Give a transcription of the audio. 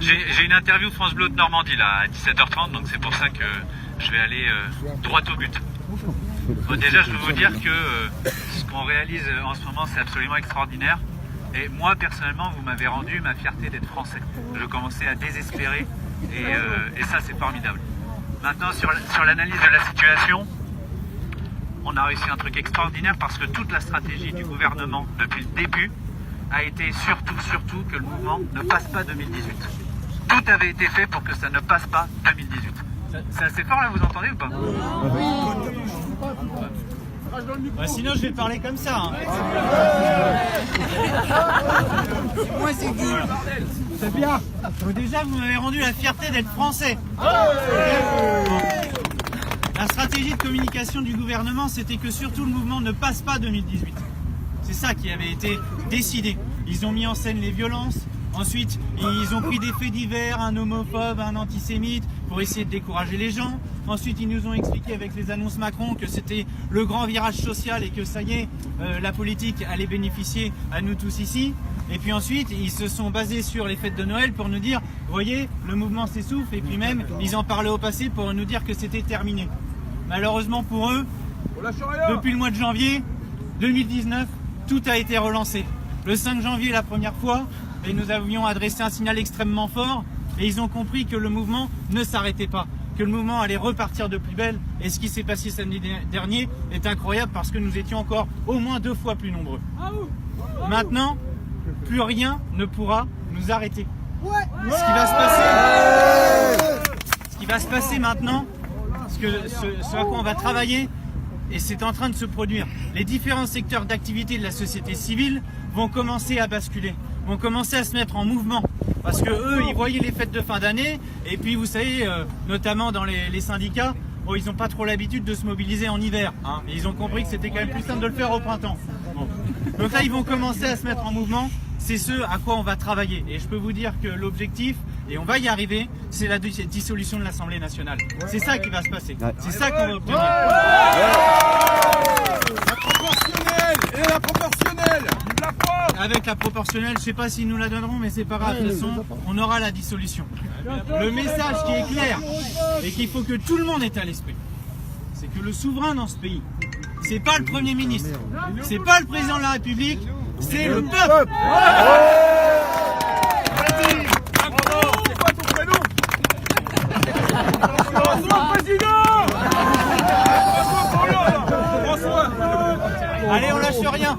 J'ai une interview France Bleu de Normandie là à 17h30, donc c'est pour ça que je vais aller droit au but. Bon, déjà, je veux vous dire que ce qu'on réalise en ce moment, c'est absolument extraordinaire. Et moi, personnellement, vous m'avez rendu ma fierté d'être français. Je commençais à désespérer et ça, c'est formidable. Maintenant, sur l'analyse de la situation, on a réussi un truc extraordinaire parce que toute la stratégie du gouvernement depuis le début a été surtout que le mouvement ne passe pas 2018. Tout avait été fait pour que ça ne passe pas 2018. C'est assez fort là, vous entendez ou pas? Bah sinon je vais parler comme ça. Hein. Moi c'est cool. C'est bien. Donc déjà vous m'avez rendu la fierté d'être français. La stratégie de communication du gouvernement, c'était que surtout le mouvement ne passe pas 2018. C'est ça qui avait été décidé. Ils ont mis en scène les violences. Ensuite, ils ont pris des faits divers, un homophobe, un antisémite, pour essayer de décourager les gens. Ensuite, ils nous ont expliqué avec les annonces Macron que c'était le grand virage social et que ça y est, la politique allait bénéficier à nous tous ici. Et puis ensuite, ils se sont basés sur les fêtes de Noël pour nous dire, voyez, le mouvement s'essouffle. Et puis même, ils en parlaient au passé pour nous dire que c'était terminé. Malheureusement pour eux, depuis le mois de janvier 2019, tout a été relancé. Le 5 janvier, la première fois, et nous avions adressé un signal extrêmement fort et ils ont compris que le mouvement ne s'arrêtait pas, que le mouvement allait repartir de plus belle. Et ce qui s'est passé samedi dernier est incroyable parce que nous étions encore au moins 2 fois plus nombreux. Maintenant, plus rien ne pourra nous arrêter. Ce qui va se passer maintenant, ce à quoi on va travailler, et c'est en train de se produire. Les différents secteurs d'activité de la société civile vont commencer à basculer, vont commencer à se mettre en mouvement. Parce que eux, ils voyaient les fêtes de fin d'année, et puis vous savez, notamment dans les syndicats, bon, ils n'ont pas trop l'habitude de se mobiliser en hiver. Hein, et ils ont compris que c'était quand même plus simple de le faire au printemps. Bon. Donc là, ils vont commencer à se mettre en mouvement. C'est ce à quoi on va travailler. Et je peux vous dire que l'objectif, et on va y arriver, c'est la dissolution de l'Assemblée nationale. C'est ça qui va se passer. C'est ça qu'on va obtenir. La proportionnelle et la proportionnelle. Avec la proportionnelle, je ne sais pas s'ils nous la donneront, mais c'est pas grave. De toute façon, on aura la dissolution. Le message qui est clair et qu'il faut que tout le monde ait à l'esprit, c'est que le souverain dans ce pays, c'est pas le Premier ministre, c'est pas le président de la République, c'est le peuple. Allez, on lâche rien.